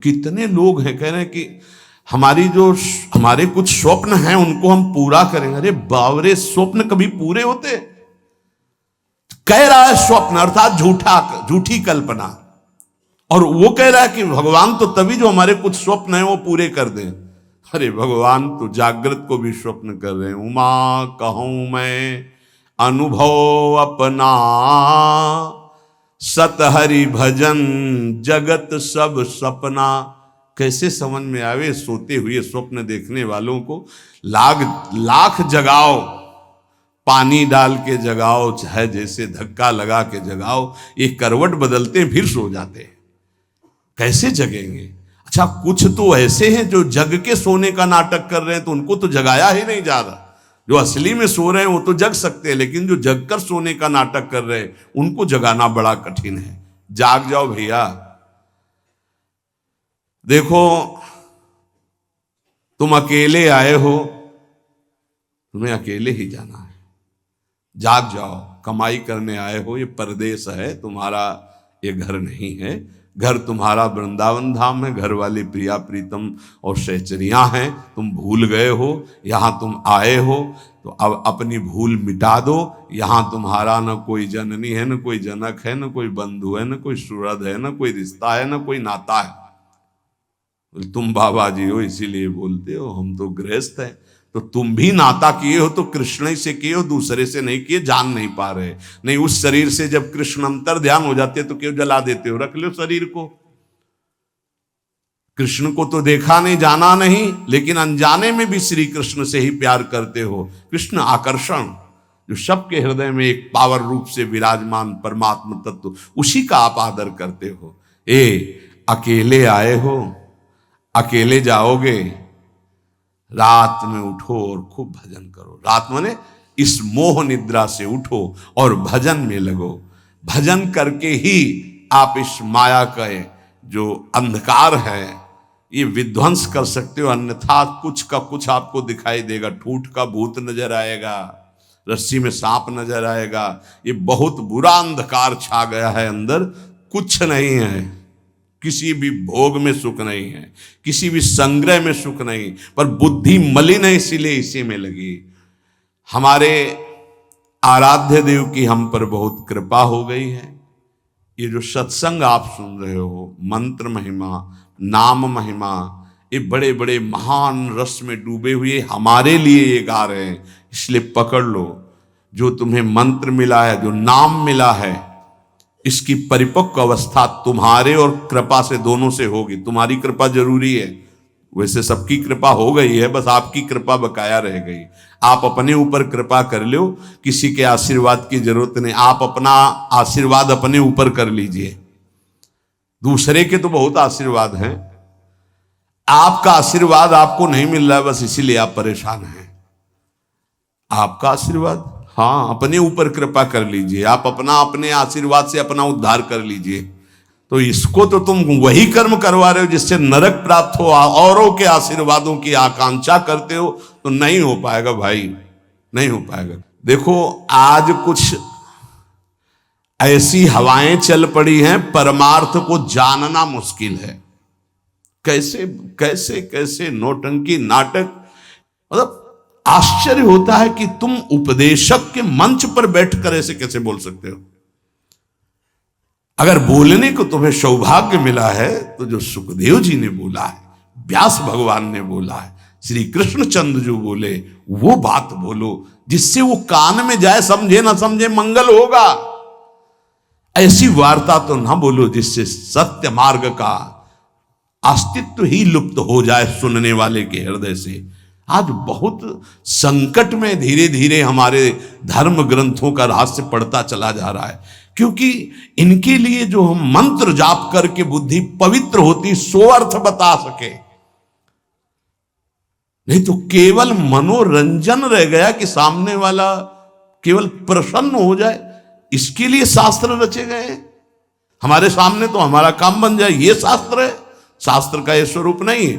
कितने लोग हैं कह रहे हैं कि हमारे कुछ स्वप्न हैं उनको हम पूरा करें। अरे बावरे, स्वप्न कभी पूरे होते? कह रहा है स्वप्न अर्थात झूठी कल्पना, और वो कह रहा है कि भगवान तो तभी जो हमारे कुछ स्वप्न हैं वो पूरे कर दें। अरे भगवान तो जागृत को भी स्वप्न कर रहे हैं। उमा कहूं मैं अनुभव अपना, सत हरि भजन जगत सब सपना। कैसे समझ में आवे सोते हुए स्वप्न देखने वालों को। लाख जगाओ, पानी डाल के जगाओ, चाहे जैसे धक्का लगा के जगाओ, एक करवट बदलते फिर सो जाते हैं। कैसे जगेंगे? अच्छा, कुछ तो ऐसे हैं जो जग के सोने का नाटक कर रहे हैं, तो उनको तो जगाया ही नहीं जा रहा। जो असली में सो रहे हैं वो तो जग सकते हैं, लेकिन जो जग कर सोने का नाटक कर रहे हैं उनको जगाना बड़ा कठिन है। जाग जाओ भैया। देखो, तुम अकेले आए हो, तुम्हें अकेले ही जाना है। जाग जाओ, कमाई करने आए हो, ये परदेश है तुम्हारा, ये घर नहीं है। घर तुम्हारा वृंदावन धाम है, घर वाली प्रिया प्रीतम और सहचरियां हैं। तुम भूल गए हो, यहां तुम आए हो तो अब अपनी भूल मिटा दो। यहां तुम्हारा न कोई जननी है, न कोई जनक है, न कोई बंधु है, न कोई सुहृद है, न कोई रिश्ता है, न कोई नाता है। तुम बाबा जी हो इसीलिए बोलते हो, हम तो गृहस्थ हैं। तो तुम भी नाता किए हो तो कृष्ण ही से किए हो, दूसरे से नहीं किए। जान नहीं पा रहे, नहीं उस शरीर से जब कृष्ण अंतर ध्यान हो जाते तो क्यों जला देते हो? रख लो शरीर को। कृष्ण को तो देखा नहीं, जाना नहीं, लेकिन अनजाने में भी श्री कृष्ण से ही प्यार करते हो। कृष्ण आकर्षण जो सबके हृदय में एक पावर रूप से विराजमान परमात्मा तत्व, उसी का आप आदर करते हो। अकेले आए हो, अकेले जाओगे, रात में उठो और खूब भजन करो। रात माने इस मोह निद्रा से उठो और भजन में लगो। भजन करके ही आप इस माया का जो अंधकार है ये विध्वंस कर सकते हो, अन्यथा कुछ का कुछ आपको दिखाई देगा। ठूठ का भूत नजर आएगा, रस्सी में सांप नजर आएगा। ये बहुत बुरा अंधकार छा गया है अंदर। कुछ नहीं है, किसी भी भोग में सुख नहीं है, किसी भी संग्रह में सुख नहीं, पर बुद्धि मलिन है, इसीलिए इसी में लगी। हमारे आराध्य देव की हम पर बहुत कृपा हो गई है। ये जो सत्संग आप सुन रहे हो, मंत्र महिमा, नाम महिमा, ये बड़े बड़े महान रस में डूबे हुए हमारे लिए ये गा रहे हैं। इसलिए पकड़ लो, जो तुम्हें मंत्र मिला है, जो नाम मिला है, इसकी परिपक्व अवस्था तुम्हारे और कृपा से, दोनों से होगी। तुम्हारी कृपा जरूरी है, वैसे सबकी कृपा हो गई है, बस आपकी कृपा बकाया रह गई। आप अपने ऊपर कृपा कर लो, किसी के आशीर्वाद की जरूरत नहीं। आप अपना आशीर्वाद अपने ऊपर कर लीजिए। दूसरे के तो बहुत आशीर्वाद हैं, आपका आशीर्वाद आपको नहीं मिल रहा है, बस इसीलिए आप परेशान हैं। आपका आशीर्वाद, हाँ, अपने ऊपर कृपा कर लीजिए। आप अपने आशीर्वाद से अपना उद्धार कर लीजिए। तो इसको तो तुम वही कर्म करवा रहे हो जिससे नरक प्राप्त हो, औरों के आशीर्वादों की आकांक्षा करते हो, तो नहीं हो पाएगा भाई, नहीं हो पाएगा। देखो, आज कुछ ऐसी हवाएं चल पड़ी हैं, परमार्थ को जानना मुश्किल है। कैसे कैसे कैसे नौटंकी नाटक, मतलब आश्चर्य होता है कि तुम उपदेशक के मंच पर बैठकर ऐसे कैसे बोल सकते हो। अगर बोलने को तुम्हें सौभाग्य मिला है तो जो सुखदेव जी ने बोला है, व्यास भगवान ने बोला है, श्री कृष्णचंद्र जो बोले, वो बात बोलो जिससे वो कान में जाए, समझे ना समझे मंगल होगा। ऐसी वार्ता तो ना बोलो जिससे सत्य मार्ग का अस्तित्व ही लुप्त हो जाए सुनने वाले के हृदय से। आज बहुत संकट में धीरे धीरे हमारे धर्म ग्रंथों का रहस्य पड़ता चला जा रहा है, क्योंकि इनके लिए जो हम मंत्र जाप करके बुद्धि पवित्र होती, सो अर्थ बता सके। नहीं तो केवल मनोरंजन रह गया कि सामने वाला केवल प्रसन्न हो जाए, इसके लिए शास्त्र रचे गए। हमारे सामने तो हमारा काम बन जाए, ये शास्त्र है। शास्त्र का ये स्वरूप नहीं है।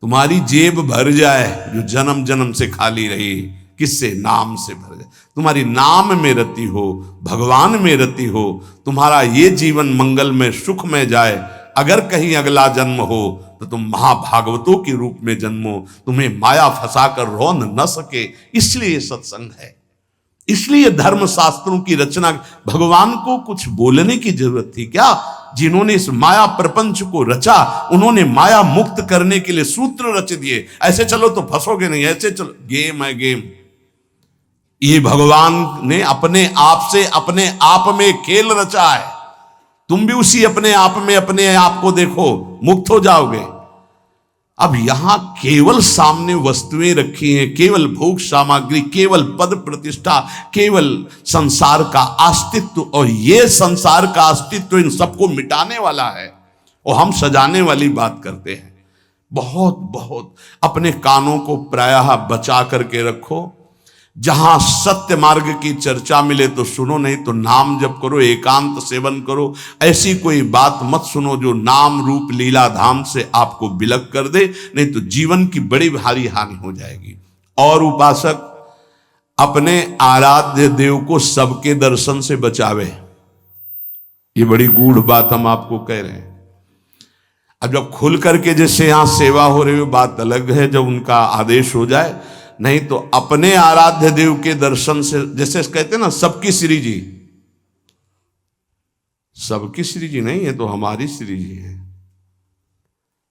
तुम्हारी जेब भर जाए जो जन्म जन्म से खाली रही, किससे? नाम से भर जाए। तुम्हारी नाम में रति हो, भगवान में रति हो, तुम्हारा ये जीवन मंगल में सुख में जाए, अगर कहीं अगला जन्म हो तो तुम महाभागवतों के रूप में जन्मो, तुम्हें माया फंसाकर रौंद न सके, इसलिए सत्संग है, इसलिए धर्म शास्त्रों की रचना। भगवान को कुछ बोलने की जरूरत थी क्या? जिन्होंने इस माया प्रपंच को रचा, उन्होंने माया मुक्त करने के लिए सूत्र रच दिए। ऐसे चलो तो फंसोगे नहीं, ऐसे चलो, गेम है गेम। ये भगवान ने अपने आप से अपने आप में खेल रचा है। तुम भी उसी अपने आप में अपने आप को देखो, मुक्त हो जाओगे। अब यहां केवल सामने वस्तुएं रखी हैं, केवल भोग सामग्री, केवल पद प्रतिष्ठा, केवल संसार का अस्तित्व, और ये संसार का अस्तित्व इन सबको मिटाने वाला है और हम सजाने वाली बात करते हैं। बहुत बहुत अपने कानों को प्रायः बचा करके रखो। जहां सत्य मार्ग की चर्चा मिले तो सुनो, नहीं तो नाम जप करो, एकांत सेवन करो। ऐसी कोई बात मत सुनो जो नाम रूप लीला धाम से आपको विलग कर दे, नहीं तो जीवन की बड़ी भारी हानि हो जाएगी। और उपासक अपने आराध्य देव को सबके दर्शन से बचावे, ये बड़ी गूढ़ बात हम आपको कह रहे हैं। अब जब खुल करके जैसे यहां सेवा हो रही हो बात अलग है, जब उनका आदेश हो जाए, नहीं तो अपने आराध्य देव के दर्शन से, जैसे कहते हैं ना सबकी श्री जी, सबकी श्री जी नहीं है तो हमारी श्री जी है।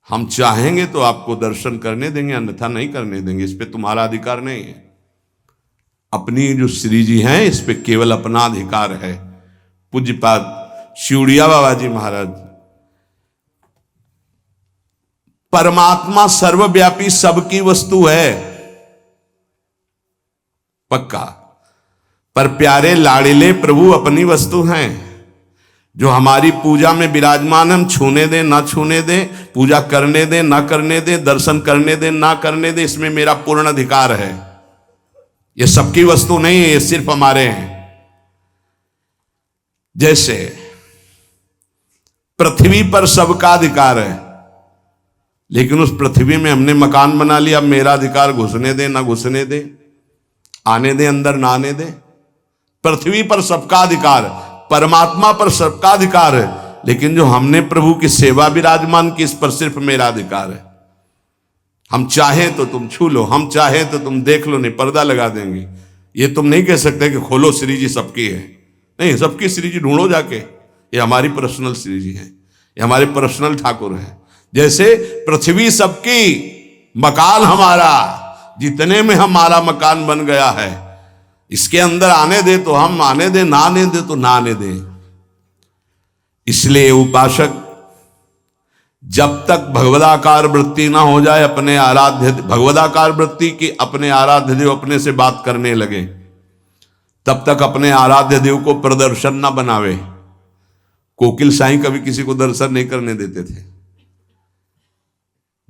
हम चाहेंगे तो आपको दर्शन करने देंगे, अन्यथा नहीं करने देंगे, इस पे तुम्हारा अधिकार नहीं है। अपनी जो श्री जी हैं इस पे केवल अपना अधिकार है। पूज्यपाद शिवड़िया बाबा जी महाराज, परमात्मा सर्वव्यापी सबकी वस्तु है पक्का, पर प्यारे लाड़िले प्रभु अपनी वस्तु हैं। जो हमारी पूजा में विराजमान, हम छूने दें ना छूने दें, पूजा करने दें ना करने दें, दर्शन करने दें ना करने दें, इसमें मेरा पूर्ण अधिकार है। ये सबकी वस्तु नहीं है, ये सिर्फ हमारे हैं। जैसे पृथ्वी पर सबका अधिकार है, लेकिन उस पृथ्वी में हमने मकान बना लिया, अब मेरा अधिकार घुसने दे ना घुसने दे, आने दे अंदर ना आने दे। पृथ्वी पर सबका अधिकार, परमात्मा पर सबका अधिकार है, लेकिन जो हमने प्रभु की सेवा विराजमान की, इस पर सिर्फ मेरा अधिकार है। हम चाहें तो तुम छू लो, हम चाहें तो तुम देख लो, नहीं पर्दा लगा देंगे। ये तुम नहीं कह सकते कि खोलो श्री जी सबकी है, नहीं, सबकी श्री जी ढूंढो जाके, ये हमारी पर्सनल श्री जी है, ये हमारे पर्सनल ठाकुर है। जैसे पृथ्वी सबकी, मकान हमारा, जितने में हमारा मकान बन गया है, इसके अंदर आने दे तो हम आने दे, ना आने दे तो ना आने दे। इसलिए उपासक जब तक भगवदाकार वृत्ति ना हो जाए, अपने आराध्य भगवदाकार वृत्ति की अपने आराध्य देव अपने से बात करने लगे, तब तक अपने आराध्य देव को प्रदर्शन ना बनावे। कोकिल साईं कभी किसी को दर्शन नहीं करने देते थे।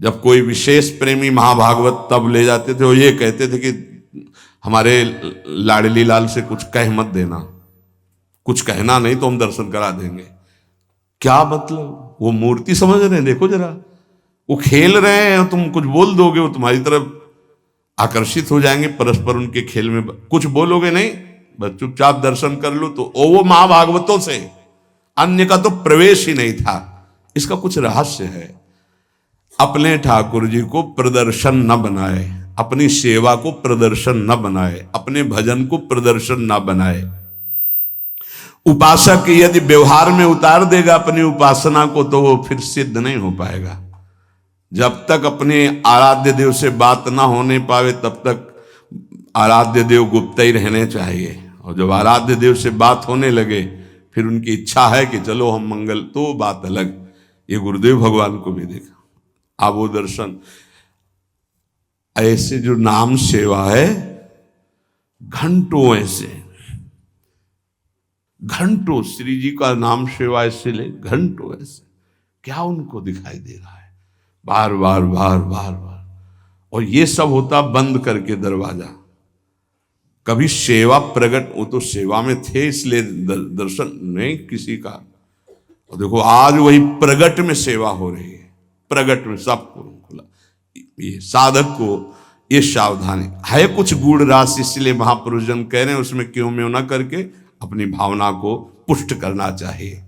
जब कोई विशेष प्रेमी महाभागवत तब ले जाते थे, वो ये कहते थे कि हमारे लाडली लाल से कुछ कह मत देना, कुछ कहना नहीं तो हम दर्शन करा देंगे। क्या मतलब? वो मूर्ति समझ रहे हैं, देखो जरा, वो खेल रहे हैं, तुम कुछ बोल दोगे वो तुम्हारी तरफ आकर्षित हो जाएंगे, परस्पर उनके खेल में कुछ बोलोगे नहीं, बस चुपचाप दर्शन कर लो। तो वो महाभागवतों से अन्य का तो प्रवेश ही नहीं था। इसका कुछ रहस्य है। अपने ठाकुर जी को प्रदर्शन न बनाए, अपनी सेवा को प्रदर्शन न बनाए, अपने भजन को प्रदर्शन न बनाए। उपासक यदि व्यवहार में उतार देगा अपनी उपासना को, तो वो फिर सिद्ध नहीं हो पाएगा। जब तक अपने आराध्य देव से बात ना होने पावे, तब तक आराध्य देव गुप्त ही रहने चाहिए। और जब आराध्य देव से बात होने लगे, फिर उनकी इच्छा है कि चलो हम मंगल, तो बात अलग। ये गुरुदेव भगवान को भी देखा, आप वो दर्शन। ऐसे जो नाम सेवा है, घंटों ऐसे, घंटों श्री जी का नाम सेवा ऐसे ले, घंटों ऐसे, क्या उनको दिखाई दे रहा है? बार बार बार बार बार। और ये सब होता बंद करके दरवाजा। कभी सेवा प्रकट, वो तो सेवा में थे इसलिए दर्शन नहीं किसी का। और देखो आज वही प्रगट में सेवा हो रही है, प्रगट में सबको खुला। ये साधक को ये सावधानी है, कुछ गूढ़ राशि, इसलिए महापुरुष जन कह रहे हैं उसमें क्यों में ना करके अपनी भावना को पुष्ट करना चाहिए।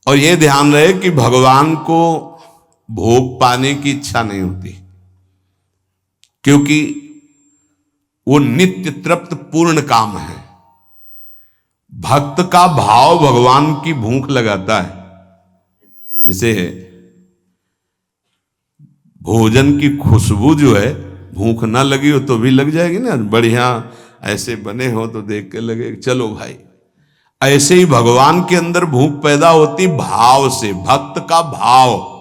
और ये ध्यान रहे कि भगवान को भोग पाने की इच्छा नहीं होती, क्योंकि वो नित्य तृप्त पूर्ण काम है। भक्त का भाव भगवान की भूख लगाता है। जैसे भोजन की खुशबू जो है, भूख ना लगी हो तो भी लग जाएगी ना, बढ़िया ऐसे बने हो तो देख के लगे चलो भाई। ऐसे ही भगवान के अंदर भूख पैदा होती भाव से, भक्त का भाव।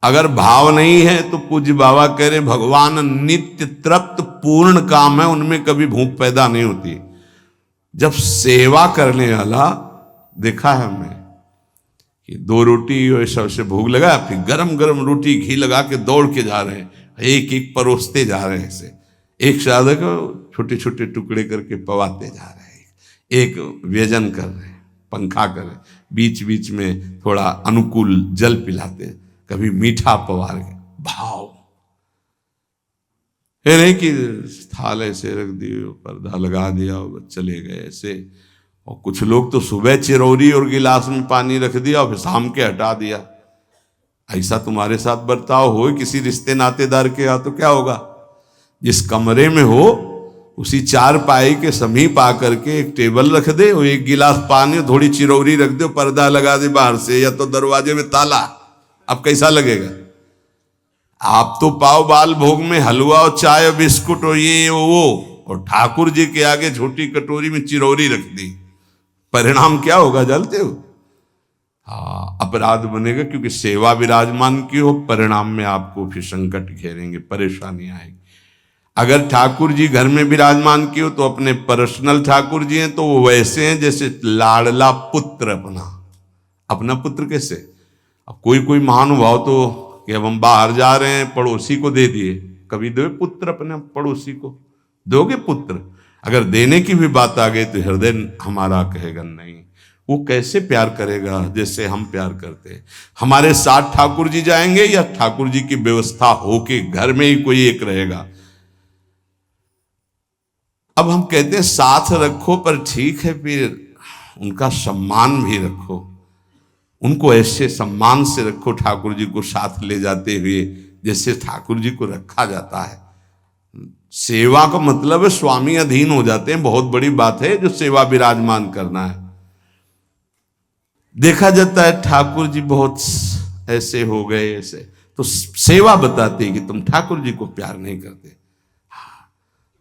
अगर भाव नहीं है तो पूज्य बाबा कह रहे भगवान नित्य तृप्त पूर्ण काम है, उनमें कभी भूख पैदा नहीं होती। जब सेवा करने वाला देखा है हमने कि 2 रोटी और सबसे भूख लगा, फिर गरम गरम रोटी घी लगा के दौड़ के जा रहे हैं, एक एक परोसते जा रहे हैं। ऐसे एक साधक छोटे छोटे टुकड़े करके पवाते जा रहे हैं, एक व्यजन कर रहे हैं, पंखा कर रहे हैं, बीच बीच में थोड़ा अनुकूल जल पिलाते, कभी मीठा पवार के भाव। ये नहीं कि थाल ऐसे रख दिए, पर्दा लगा दिया और चले गए ऐसे। और कुछ लोग तो सुबह चिरौरी और गिलास में पानी रख दिया और फिर शाम के हटा दिया। ऐसा तुम्हारे साथ बर्ताव हो किसी रिश्ते नातेदार के यहाँ तो क्या होगा? जिस कमरे में हो उसी 4 पाई के समीप आकर के एक टेबल रख दे और एक गिलास पानी, थोड़ी चिरौरी रख दे, पर्दा लगा दे बाहर से, या तो दरवाजे में ताला। अब कैसा लगेगा? आप तो पाव बाल भोग में हलवा और चाय और बिस्कुट और ये वो, और ठाकुर जी के आगे छोटी कटोरी में चिरौरी रख दी। परिणाम क्या होगा जानते हो? हाँ, अपराध बनेगा, क्योंकि सेवा विराजमान की हो, परिणाम में आपको फिर संकट घेरेंगे, परेशानी आएगी। अगर ठाकुर जी घर में विराजमान की हो तो अपने पर्सनल ठाकुर जी हैं तो वो वैसे हैं जैसे लाडला पुत्र अपना पुत्र। कैसे? अब कोई महानुभाव तो कि अब हम बाहर जा रहे हैं, पड़ोसी को दे दिए, कभी दो पुत्र अपने पड़ोसी को? दोगे पुत्र? अगर देने की भी बात आ गई तो हृदय हमारा कहेगा नहीं। वो कैसे प्यार करेगा जैसे हम प्यार करते हैं? हमारे साथ ठाकुर जी जाएंगे या ठाकुर जी की व्यवस्था हो के घर में ही कोई एक रहेगा? अब हम कहते हैं साथ रखो, पर ठीक है, फिर उनका सम्मान भी रखो, उनको ऐसे सम्मान से रखो ठाकुर जी को साथ ले जाते हुए जैसे ठाकुर जी को रखा जाता है। सेवा का मतलब है स्वामी अधीन हो जाते हैं, बहुत बड़ी बात है जो सेवा विराजमान करना है। देखा जाता है ठाकुर जी बहुत ऐसे हो गए, ऐसे तो सेवा बताती है कि तुम ठाकुर जी को प्यार नहीं करते,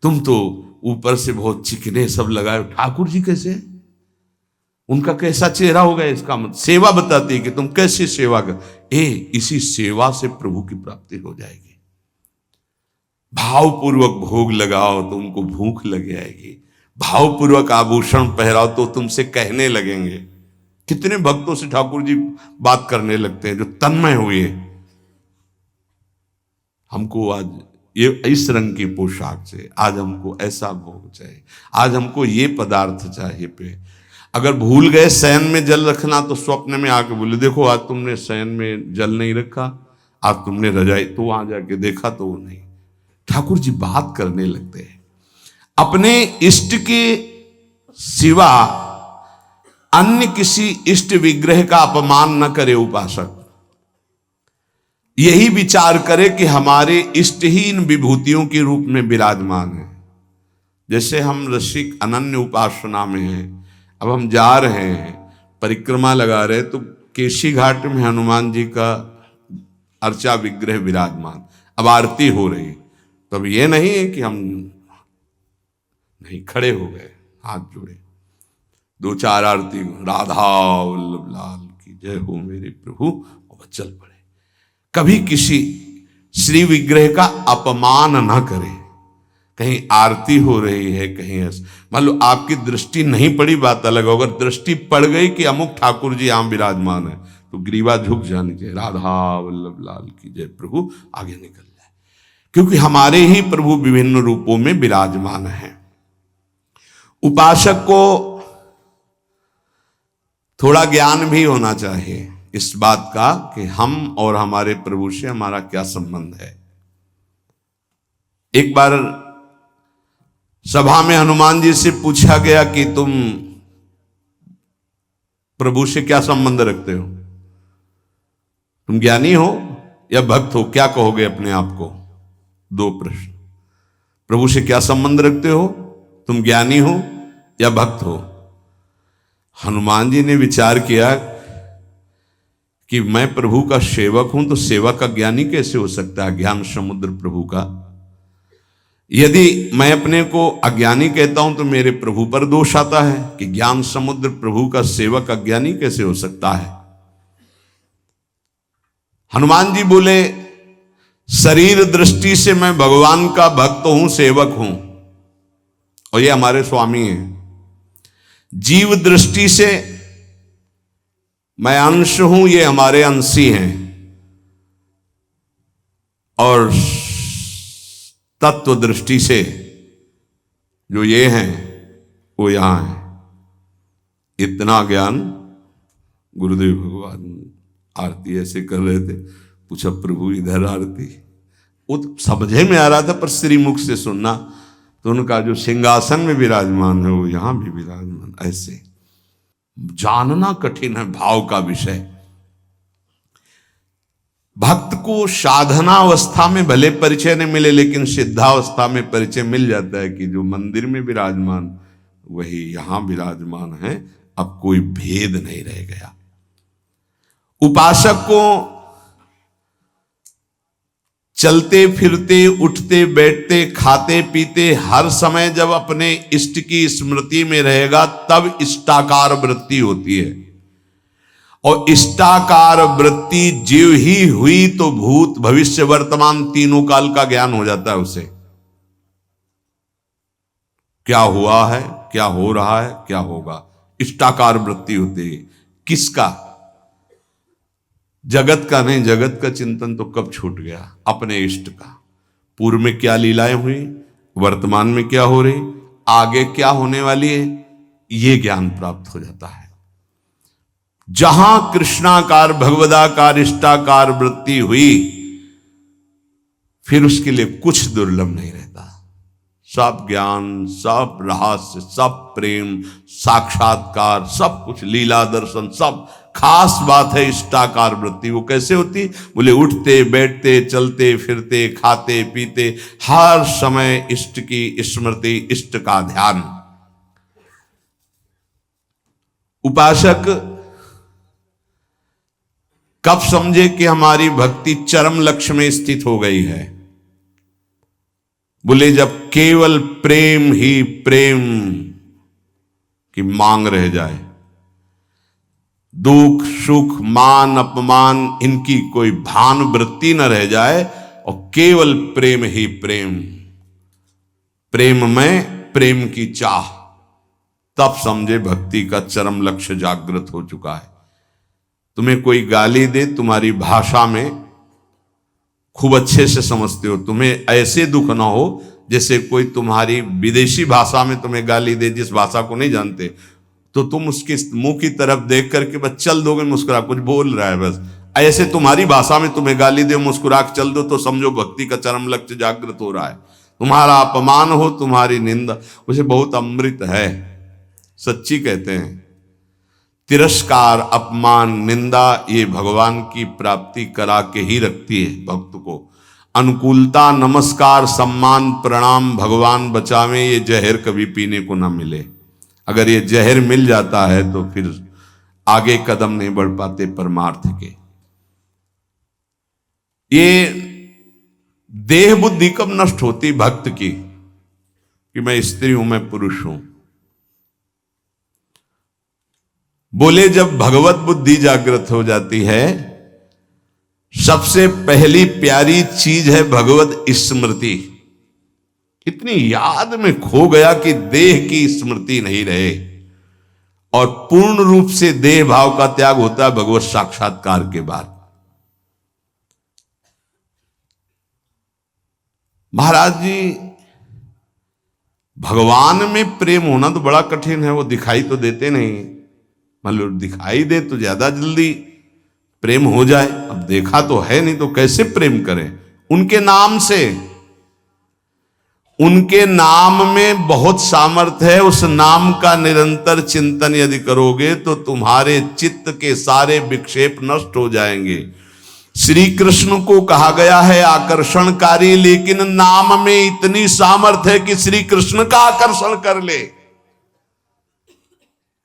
तुम तो ऊपर से बहुत चिकने सब लगाए, ठाकुर जी कैसे, उनका कैसा चेहरा होगा? इसका मतलब सेवा बताती है कि तुम कैसे सेवा कर। इसी सेवा से प्रभु की प्राप्ति हो जाएगी। भावपूर्वक भोग लगाओ तो उनको भूख लग जाएगी, भावपूर्वक आभूषण पहराओ तो तुमसे कहने लगेंगे। कितने भक्तों से ठाकुर जी बात करने लगते हैं जो तन्मय हुए, हमको आज ये इस रंग की पोशाक चाहिए, आज हमको ऐसा भोग चाहिए, आज हमको ये पदार्थ चाहिए। पे अगर भूल गए शयन में जल रखना तो स्वप्न में आके बोले देखो आज तुमने शयन में जल नहीं रखा, आज तुमने रजाई, तो वहां जाके देखा तो वो नहीं। ठाकुर जी बात करने लगते हैं। अपने इष्ट के सिवा अन्य किसी इष्ट विग्रह का अपमान न करे उपासक। यही विचार करे कि हमारे इष्ट ही इन विभूतियों के रूप में विराजमान है। जैसे हम रसिक अनन्य उपासना में हैं, अब हम जा रहे हैं, परिक्रमा लगा रहे, तो केशी घाट में हनुमान जी का अर्चा विग्रह विराजमान, अब आरती हो रही, तो अब ये नहीं है कि हम नहीं खड़े हो गए, हाथ जोड़े, 2-4 आरती, राधा वल्लभ लाल की जय हो मेरे प्रभु, और चल पड़े। कभी किसी श्री विग्रह का अपमान ना करें। कहीं आरती हो रही है, कहीं ऐसा, मान लो आपकी दृष्टि नहीं पड़ी बात अलग, अगर दृष्टि पड़ गई कि अमुक ठाकुर जी यहाँ विराजमान है तो ग्रीवा झुक जानी चाहिए, राधा वल्लभ लाल की जय प्रभु, आगे निकल जाए, क्योंकि हमारे ही प्रभु विभिन्न रूपों में विराजमान है। उपासक को थोड़ा ज्ञान भी होना चाहिए इस बात का कि हम और हमारे प्रभु से हमारा क्या संबंध है। एक बार सभा में हनुमान जी से पूछा गया कि तुम प्रभु से क्या संबंध रखते हो? तुम ज्ञानी हो या भक्त हो? क्या कहोगे अपने आप को? दो प्रश्न। प्रभु से क्या संबंध रखते हो? तुम ज्ञानी हो या भक्त हो? हनुमान जी ने विचार किया कि मैं प्रभु का सेवक हूं, तो सेवक का ज्ञानी कैसे हो सकता है? ज्ञान समुद्र प्रभु का। यदि मैं अपने को अज्ञानी कहता हूं तो मेरे प्रभु पर दोष आता है कि ज्ञान समुद्र प्रभु का सेवक अज्ञानी कैसे हो सकता है। हनुमान जी बोले, शरीर दृष्टि से मैं भगवान का भक्त हूं, सेवक हूं, और ये हमारे स्वामी हैं। जीव दृष्टि से मैं अंश हूं, ये हमारे अंशी हैं, और तत्व दृष्टि से जो ये हैं वो यहां है। इतना ज्ञान गुरुदेव भगवान आरती ऐसे कर रहे थे। पूछा, प्रभु इधर आरती? वो तो समझे में आ रहा था, पर श्रीमुख से सुनना तो उनका जो सिंहासन में विराजमान है वो यहां भी विराजमान। ऐसे जानना कठिन है भाव का विषय। भक्त को साधनावस्था में भले परिचय नहीं मिले, लेकिन सिद्धावस्था में परिचय मिल जाता है कि जो मंदिर में विराजमान वही यहां विराजमान है। अब कोई भेद नहीं रह गया। उपासक को चलते फिरते, उठते बैठते, खाते पीते हर समय जब अपने इष्ट की स्मृति में रहेगा तब इष्टाकार वृत्ति होती है। और इष्टाकार वृत्ति जीव ही हुई तो भूत भविष्य वर्तमान तीनों काल का ज्ञान हो जाता है उसे। क्या हुआ है, क्या हो रहा है, क्या होगा, इष्टाकार वृत्ति होती है। किसका? जगत का नहीं। जगत का चिंतन तो कब छूट गया? अपने इष्ट का। पूर्व में क्या लीलाएं हुई, वर्तमान में क्या हो रही, आगे क्या होने वाली है, ये ज्ञान प्राप्त हो जाता है। जहां कृष्णाकार भगवदाकार इष्टाकार वृत्ति हुई, फिर उसके लिए कुछ दुर्लभ नहीं रहता। सब ज्ञान, सब रहस्य, सब प्रेम, साक्षात्कार, सब कुछ, लीला दर्शन, सब। खास बात है इष्टाकार वृत्ति। वो कैसे होती? बोले, उठते बैठते, चलते फिरते, खाते पीते, हर समय इष्ट की स्मृति, इष्ट का ध्यान। उपासक कब समझे कि हमारी भक्ति चरम लक्ष्य में स्थित हो गई है? बोले, जब केवल प्रेम ही प्रेम की मांग रह जाए, दुख सुख मान अपमान इनकी कोई भान वृत्ति न रह जाए, और केवल प्रेम ही प्रेम, प्रेम में प्रेम की चाह, तब समझे भक्ति का चरम लक्ष्य जागृत हो चुका है। तुम्हें कोई गाली दे, तुम्हारी भाषा में खूब अच्छे से समझते हो, तुम्हें ऐसे दुख ना हो जैसे कोई तुम्हारी विदेशी भाषा में तुम्हें गाली दे, जिस भाषा को नहीं जानते, तो तुम उसके मुंह की तरफ देख करके बस चल दोगे, मुस्कुरा, कुछ बोल रहा है बस। ऐसे तुम्हारी भाषा में तुम्हें गाली दे, मुस्कुरा के चल दो, तो समझो भक्ति का चरम लक्ष्य जागृत हो रहा है। तुम्हारा अपमान हो, तुम्हारी निंदा, उसे बहुत अमृत है। सच्ची कहते हैं, तिरस्कार, अपमान, निंदा, ये भगवान की प्राप्ति करा के ही रखती है भक्त को। अनुकूलता, नमस्कार, सम्मान, प्रणाम, भगवान बचावे, ये जहर कभी पीने को ना मिले। अगर ये जहर मिल जाता है तो फिर आगे कदम नहीं बढ़ पाते परमार्थ के। ये देह बुद्धि कब नष्ट होती भक्त की, कि मैं स्त्री हूं, मैं पुरुष हूं। बोले, जब भगवत बुद्धि जागृत हो जाती है, सबसे पहली प्यारी चीज है भगवत स्मृति। इतनी याद में खो गया कि देह की स्मृति नहीं रहे, और पूर्ण रूप से देह भाव का त्याग होता है भगवत साक्षात्कार के बाद। महाराज जी, भगवान में प्रेम होना तो बड़ा कठिन है। वो दिखाई तो देते नहीं, मतलब दिखाई दे तो ज्यादा जल्दी प्रेम हो जाए। अब देखा तो है नहीं, तो कैसे प्रेम करें? उनके नाम से, उनके नाम में बहुत सामर्थ्य है। उस नाम का निरंतर चिंतन यदि करोगे तो तुम्हारे चित्त के सारे विक्षेप नष्ट हो जाएंगे। श्री कृष्ण को कहा गया है आकर्षणकारी, लेकिन नाम में इतनी सामर्थ्य है कि श्री कृष्ण का आकर्षण कर ले।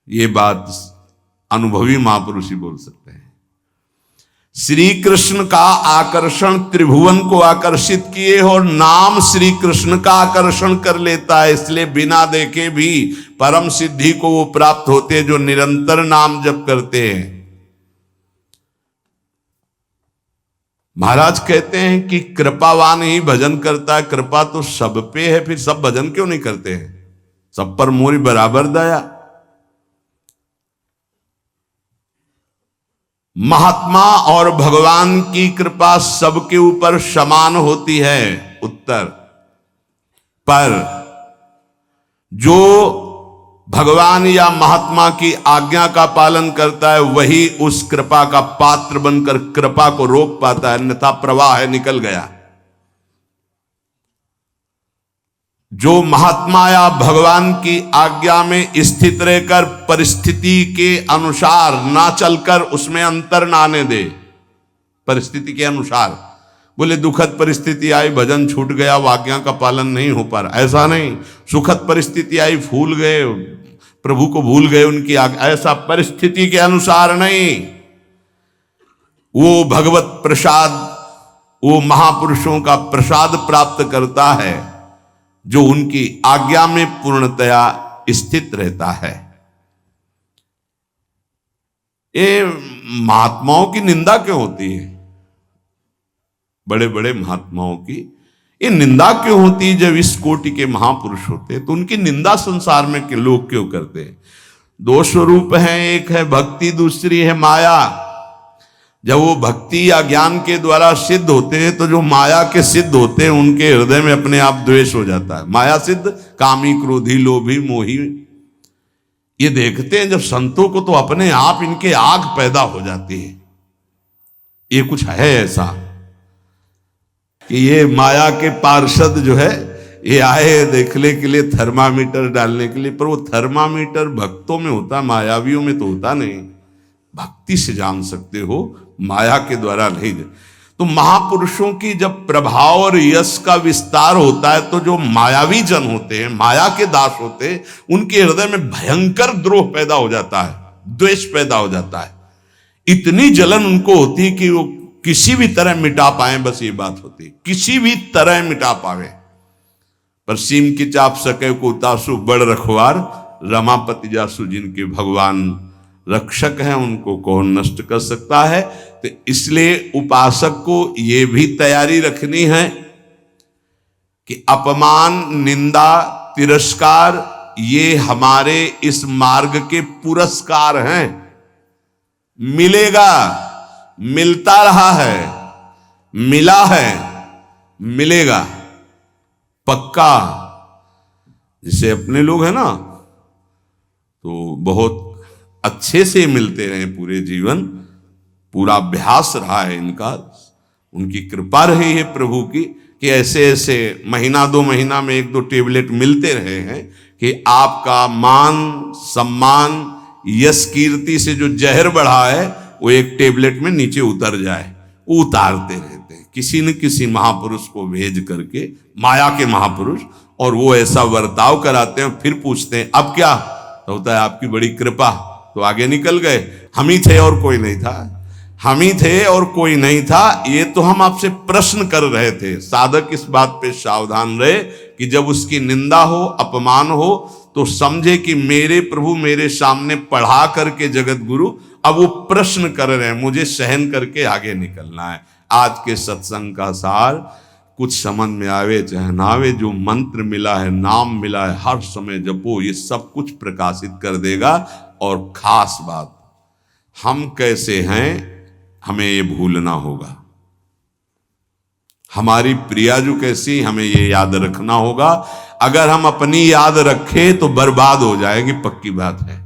ये बात अनुभवी महापुरुष ही बोल सकते हैं। श्री कृष्ण का आकर्षण त्रिभुवन को आकर्षित किए और नाम श्री कृष्ण का आकर्षण कर लेता है। इसलिए बिना देखे भी परम सिद्धि को वो प्राप्त होते हैं जो निरंतर नाम जप करते हैं। महाराज कहते हैं कि कृपावान ही भजन करता है। कृपा तो सब पे है, फिर सब भजन क्यों नहीं करते हैं? सब पर मोरी बराबर दया। महात्मा और भगवान की कृपा सबके ऊपर समान होती है। उत्तर, पर जो भगवान या महात्मा की आज्ञा का पालन करता है वही उस कृपा का पात्र बनकर कृपा को रोक पाता है, अन्यथा प्रवाह है, निकल गया। जो महात्मा या भगवान की आज्ञा में स्थित रहकर परिस्थिति के अनुसार ना चलकर उसमें अंतर ना आने दे, परिस्थिति के अनुसार, बोले दुखद परिस्थिति आई, भजन छूट गया, आज्ञा का पालन नहीं हो पा रहा, ऐसा नहीं। सुखद परिस्थिति आई, फूल गए, प्रभु को भूल गए उनकी आज्ञा, ऐसा परिस्थिति के अनुसार नहीं। वो भगवत प्रसाद, वो महापुरुषों का प्रसाद प्राप्त करता है जो उनकी आज्ञा में पूर्णतया स्थित रहता है। ये महात्माओं की निंदा क्यों होती है? बड़े बड़े महात्माओं की ये निंदा क्यों होती है? जब इस कोटि के महापुरुष होते हैं तो उनकी निंदा संसार में के लोग क्यों करते हैं? दो स्वरूप हैं, एक है भक्ति, दूसरी है माया। जब वो भक्ति या ज्ञान के द्वारा सिद्ध होते हैं तो जो माया के सिद्ध होते हैं उनके हृदय में अपने आप द्वेष हो जाता है। माया सिद्ध कामी, क्रोधी, लोभी, मोही, ये देखते हैं जब संतों को तो अपने आप इनके आग पैदा हो जाती है। ये कुछ है ऐसा कि ये माया के पार्षद जो है ये आए देखने के लिए, थर्मामीटर डालने के लिए, पर वो थर्मामीटर भक्तों में होता, मायावियों में तो होता नहीं। भक्ति से जान सकते हो, माया के द्वारा नहीं। तो महापुरुषों की जब प्रभाव और यश का विस्तार होता है तो जो मायावी जन होते हैं, माया के दास होते हैं, उनके हृदय में भयंकर द्रोह पैदा हो जाता है, द्वेष पैदा हो जाता है। इतनी जलन उनको होती है कि वो किसी भी तरह मिटा पाए, बस ये बात होती है, किसी भी तरह मिटा पावे। पर सीम की चाप सके को उतासु बड़ रखवार, रमापति जासु जिनके भगवान रक्षक हैं उनको कौन नष्ट कर सकता है। तो इसलिए उपासक को ये भी तैयारी रखनी है कि अपमान, निंदा, तिरस्कार ये हमारे इस मार्ग के पुरस्कार हैं। मिलेगा, मिलता रहा है, मिला है, मिलेगा पक्का। जैसे अपने लोग हैं ना तो बहुत अच्छे से मिलते रहे पूरे जीवन, पूरा अभ्यास रहा है इनका, उनकी कृपा रही है प्रभु की कि ऐसे ऐसे महीना दो महीना में एक दो टेबलेट मिलते रहे हैं कि आपका मान सम्मान यश कीर्ति से जो जहर बढ़ा है वो एक टेबलेट में नीचे उतर जाए। वो उतारते रहते हैं किसी न किसी महापुरुष को भेज करके, माया के महापुरुष, और वो ऐसा वर्ताव कराते हैं। फिर पूछते हैं अब क्या? तो होता है आपकी बड़ी कृपा, तो आगे निकल गए। हम ही थे और कोई नहीं था, हम ही थे और कोई नहीं था। ये तो हम आपसे प्रश्न कर रहे थे। साधक इस बात पे सावधान रहे कि जब उसकी निंदा हो, अपमान हो, तो समझे कि मेरे प्रभु मेरे सामने पढ़ा करके जगत गुरु अब वो प्रश्न कर रहे हैं, मुझे सहन करके आगे निकलना है। आज के सत्संग का सार कुछ समझ में आवे चाहे ना आवे, जो मंत्र मिला है, नाम मिला है, हर समय जपो, ये सब कुछ प्रकाशित कर देगा। और खास बात, हम कैसे हैं हमें ये भूलना होगा। हमारी प्रियाजू कैसी हमें ये याद रखना होगा। अगर हम अपनी याद रखें तो बर्बाद हो जाएगी, पक्की बात है।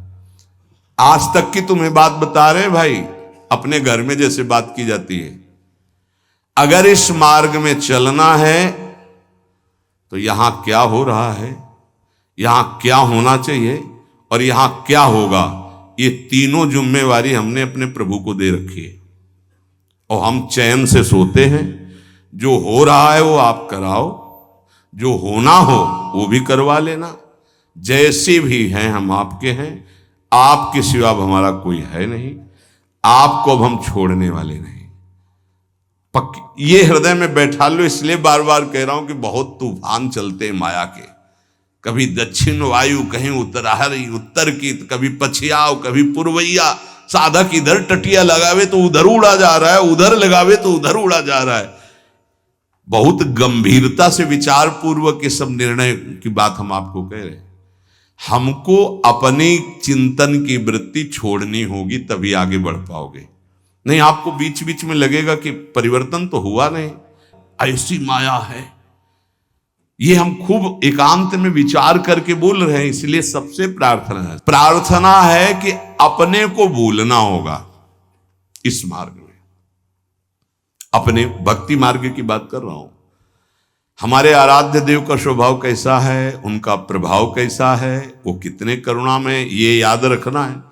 आज तक की तुम्हें बात बता रहे भाई, अपने घर में जैसे बात की जाती है। अगर इस मार्ग में चलना है तो यहां क्या हो रहा है, यहां क्या होना चाहिए और यहां क्या होगा, ये तीनों जिम्मेवारी हमने अपने प्रभु को दे रखी है। और हम चैन से सोते हैं। जो हो रहा है वो आप कराओ, जो होना हो वो भी करवा लेना। जैसे भी हैं हम आपके हैं, आपके सिवा अब हमारा कोई है नहीं, आपको अब हम छोड़ने वाले नहीं। ये हृदय में बैठा लो। इसलिए बार बार कह रहा हूं कि बहुत तूफान चलते हैं माया के। कभी दक्षिण वायु, कहीं उत्तर की, कभी पछियाव, कभी पूर्वैया। साधक इधर टटिया लगावे तो उधर उड़ा जा रहा है, उधर लगावे तो उधर उड़ा जा रहा है। बहुत गंभीरता से विचार पूर्वक ये सब निर्णय की बात हम आपको कह रहे हैं। हमको अपनी चिंतन की वृत्ति छोड़नी होगी, तभी आगे बढ़ पाओगे। नहीं, आपको बीच बीच में लगेगा कि परिवर्तन तो हुआ नहीं, ऐसी माया है। ये हम खूब एकांत में विचार करके बोल रहे हैं। इसलिए सबसे प्रार्थना है कि अपने को भूलना होगा इस मार्ग में। अपने भक्ति मार्ग की बात कर रहा हूं। हमारे आराध्य देव का स्वभाव कैसा है, उनका प्रभाव कैसा है, वो कितने करुणा में, ये याद रखना है।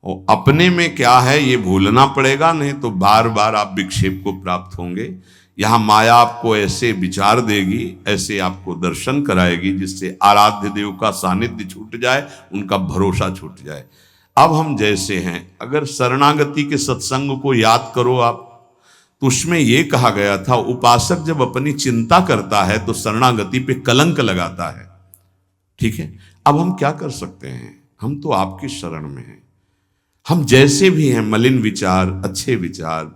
और अपने में क्या है ये भूलना पड़ेगा, नहीं तो बार बार आप विक्षेप को प्राप्त होंगे। यहां माया आपको ऐसे विचार देगी, ऐसे आपको दर्शन कराएगी, जिससे आराध्य देव का सानिध्य छूट जाए, उनका भरोसा छूट जाए। अब हम जैसे हैं, अगर शरणागति के सत्संग को याद करो आप, तो उसमें यह कहा गया था, उपासक जब अपनी चिंता करता है तो शरणागति पे कलंक लगाता है। ठीक है, अब हम क्या कर सकते हैं? हम तो आपकी शरण में हैं। हम जैसे भी हैं, मलिन विचार, अच्छे विचार,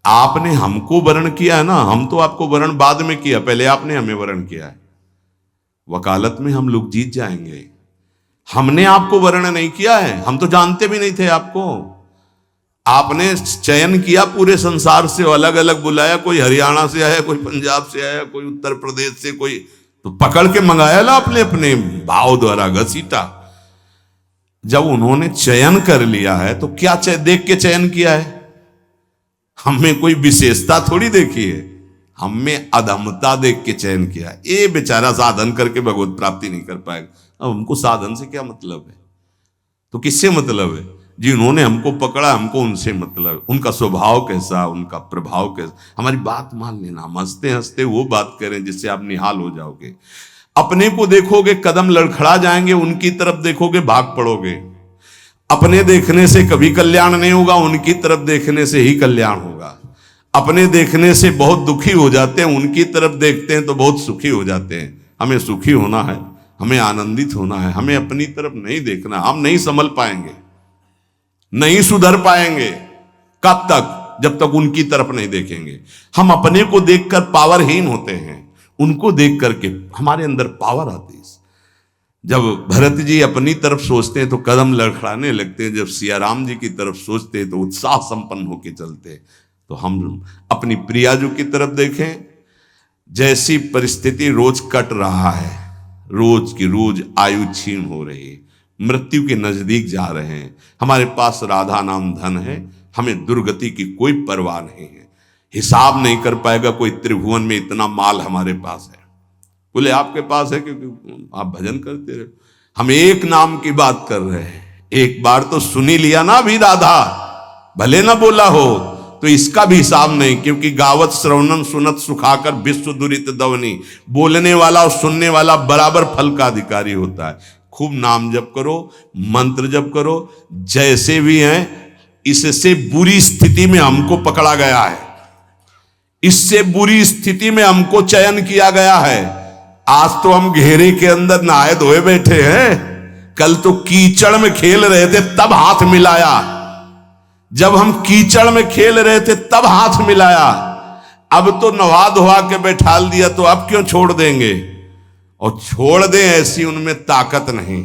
आपने हमको वर्ण किया है ना, हम तो आपको वर्ण बाद में किया, पहले आपने हमें वर्ण किया है। वकालत में हम लोग जीत जाएंगे। हमने आपको वर्ण नहीं किया है, हम तो जानते भी नहीं थे आपको। आपने चयन किया पूरे संसार से, अलग अलग बुलाया, कोई हरियाणा से आया, कोई पंजाब से आया, कोई उत्तर प्रदेश से, कोई तो पकड़ के मंगाया ला अपने अपने भाव द्वारा घसीटा। जब उन्होंने चयन कर लिया है तो क्या देख के चयन किया है? हमें कोई विशेषता थोड़ी देखी है, हमें अधमता देख के चयन किया। ये बेचारा साधन करके भगवत प्राप्ति नहीं कर पाएगा। अब हमको साधन से क्या मतलब है? तो किससे मतलब है? जिन्होंने हमको पकड़ा, हमको उनसे मतलब। उनका स्वभाव कैसा, उनका प्रभाव कैसा, हमारी बात मान लेना। हम हंसते हंसते वो बात करें जिससे आप निहाल हो जाओगे। अपने को देखोगे कदम लड़खड़ा जाएंगे, उनकी तरफ देखोगे भाग पड़ोगे। अपने देखने से कभी कल्याण नहीं होगा, उनकी तरफ देखने से ही कल्याण होगा। अपने देखने से बहुत दुखी हो जाते हैं, उनकी तरफ देखते हैं तो बहुत सुखी हो जाते हैं। हमें सुखी होना है, हमें आनंदित होना है, हमें अपनी तरफ नहीं देखना। हम नहीं संभल पाएंगे, नहीं सुधर पाएंगे। कब तक? जब तक उनकी तरफ नहीं देखेंगे। हम अपने को देखकर पावरहीन होते हैं, उनको देख करके हमारे अंदर पावर आती है। जब भरत जी अपनी तरफ सोचते हैं तो कदम लड़खड़ाने लगते हैं, जब सियाराम जी की तरफ सोचते हैं तो उत्साह संपन्न होकर चलते हैं। तो हम अपनी प्रियाजू की तरफ देखें। जैसी परिस्थिति रोज कट रहा है, रोज की रोज आयु क्षीण हो रही है, मृत्यु के नजदीक जा रहे हैं। हमारे पास राधा नाम धन है, हमें दुर्गति की कोई परवाह नहीं है। हिसाब नहीं कर पाएगा कोई त्रिभुवन में इतना माल हमारे पास है। बोले आपके पास है क्योंकि आप भजन करते रहे। हम एक नाम की बात कर रहे हैं। एक बार तो सुनी लिया ना भी राधा, भले ना बोला हो, तो इसका भी हिसाब नहीं। क्योंकि गावत श्रवणन सुनत सुखाकर विश्व दुरित दवनी, बोलने वाला और सुनने वाला बराबर फल का अधिकारी होता है। खूब नाम जप करो, मंत्र जप करो। जैसे भी हैं, इससे बुरी स्थिति में हमको पकड़ा गया है, इससे बुरी स्थिति में हमको चयन किया गया है। आज तो हम घेरे के अंदर नहाए धोए बैठे हैं, कल तो कीचड़ में खेल रहे थे तब हाथ मिलाया। जब हम कीचड़ में खेल रहे थे तब हाथ मिलाया, अब तो नहा धोआ के बैठाल दिया, तो अब क्यों छोड़ देंगे? और छोड़ दें ऐसी उनमें ताकत नहीं।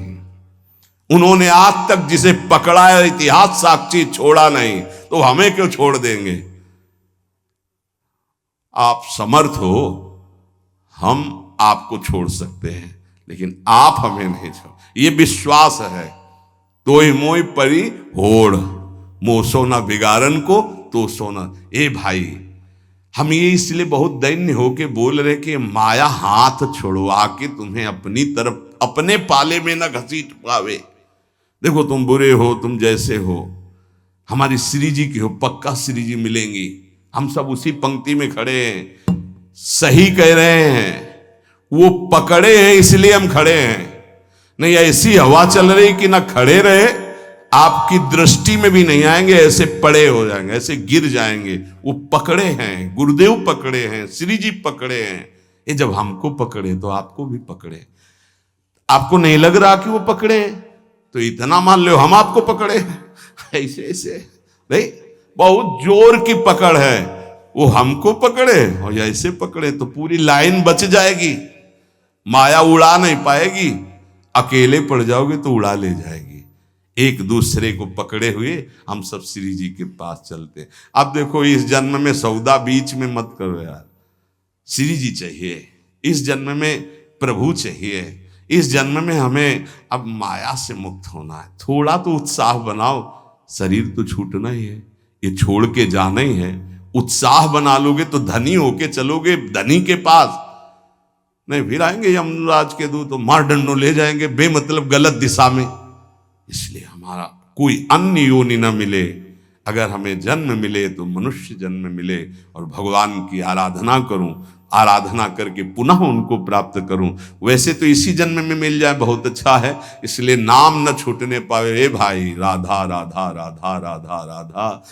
उन्होंने आज तक जिसे पकड़ा है, इतिहास साक्षी, छोड़ा नहीं, तो हमें क्यों छोड़ देंगे? आप समर्थ हो, हम आपको छोड़ सकते हैं, लेकिन आप हमें नहीं छोड़। ये विश्वास है। तोय मोय परी होड़, मोह सोना बिगाड़न को तो सोना। ए भाई, हम ये इसलिए बहुत दैन्य होके बोल रहे कि माया हाथ छुड़वा के तुम्हें अपनी तरफ अपने पाले में न घसीट पावे। देखो तुम बुरे हो, तुम जैसे हो, हमारी श्री जी की हो, पक्का श्री जी मिलेंगी। हम सब उसी पंक्ति में खड़े हैं। सही कह रहे हैं, वो पकड़े हैं इसलिए हम खड़े हैं। नहीं ऐसी हवा चल रही कि ना खड़े रहे, आपकी दृष्टि में भी नहीं आएंगे, ऐसे पड़े हो जाएंगे, ऐसे गिर जाएंगे। वो पकड़े हैं, गुरुदेव पकड़े हैं, श्री जी पकड़े हैं। ये जब हमको पकड़े तो आपको भी पकड़े। आपको नहीं लग रहा कि वो पकड़े तो इतना मान लो हम आपको पकड़े। ऐसे ऐसे नहीं, बहुत जोर की पकड़ है। वो हमको पकड़े और ऐसे पकड़े तो पूरी लाइन बच जाएगी, माया उड़ा नहीं पाएगी। अकेले पड़ जाओगे तो उड़ा ले जाएगी। एक दूसरे को पकड़े हुए हम सब श्री जी के पास चलते। अब देखो इस जन्म में सौदा बीच में मत करो यार, श्री जी चाहिए। इस जन्म में प्रभु चाहिए। इस जन्म में हमें अब माया से मुक्त होना है। थोड़ा तो उत्साह बनाओ, शरीर तो छूटना ही है, ये छोड़ के जाना ही है। उत्साह बना लोगे तो धनी होके चलोगे धनी के पास, नहीं फिर आएंगे यमराज के दूत तो मार डंडो ले जाएंगे बेमतलब गलत दिशा में। इसलिए हमारा कोई अन्य योनि न मिले, अगर हमें जन्म मिले तो मनुष्य जन्म मिले और भगवान की आराधना करूं, आराधना करके पुनः उनको प्राप्त करूं। वैसे तो इसी जन्म में मिल जाए बहुत अच्छा है, इसलिए नाम न छूटने पावे। हे भाई राधा राधा राधा राधा राधा,